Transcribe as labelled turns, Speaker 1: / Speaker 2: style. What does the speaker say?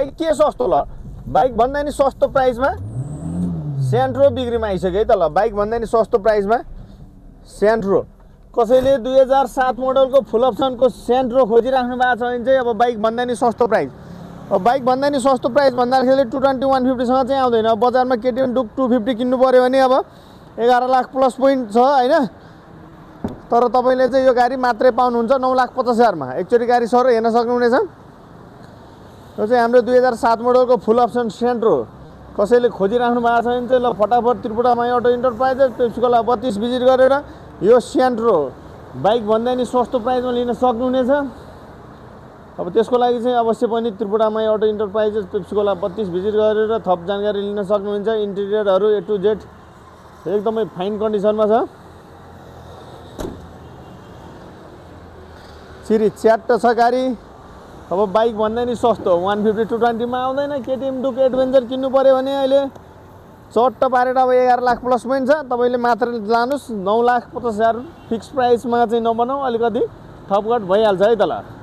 Speaker 1: bike के सस्तो ल बाइक भन्दा नि सस्तो प्राइसमा सेन्ट्रो बिक्रीमा आइसक्यो है त ल बाइक भन्दा नि सस्तो प्राइसमा सेन्ट्रो कसैले 2007 मोडलको फुल अप्सनको सेन्ट्रो खोजिराख्नु भएको छ भने चाहिँ अब बाइक भन्दा नि सस्तो प्राइस अब बाइक भन्दा नि सस्तो प्राइस भन्दाखेरि 220 150 सँग चाहिँ आउँदैन बजारमा केटिएम डुक 250 किन्नु पर्यो भने अब 11 लाख प्लस पोइन्ट छ हैन तर तपाईले चाहिँ यो गाडी मात्रै पाउनुहुन्छ 9,50,000 मा एकचोटी गाडी सर हेर्न सक्नुहुनेछ यो चाहिँ हाम्रो 2007 मोडलको फुल अप्सन सेन्ट्रो कसैले खोजिराख्नु भएको छ भने चाहिँ ल फटाफट Tripura my auto enterprises Pepsicola 32 visit गरेर यो सेन्ट्रो बाइक भन्दा नि सस्तो प्राइसमा लिन सक्नुहुनेछ अब त्यसको लागि चाहिँ अवश्य पनि Tripura my auto enterprises Pepsicola 32 visit गरेर थप जानकारी लिन सक्नुहुन्छ इन्टेरियरहरु ए टु जेड एकदमै फाइन कन्डिसनमा छ सिरी च्याट्ट छ गाडी अब बाइक भन्दा नि सस्तो 150 220 मा आउँदैन केटिएम डुक एडभेन्चर किन्नु पर्यो भने अहिले चट्ट पारेर अब 11 लाख प्लस पोइन्ट छ तपाईले मात्र लानुस् 9,50,000 फिक्स प्राइसमा चाहिँ नबनाऊ अलिकति थपघट भइहाल्छ है त ल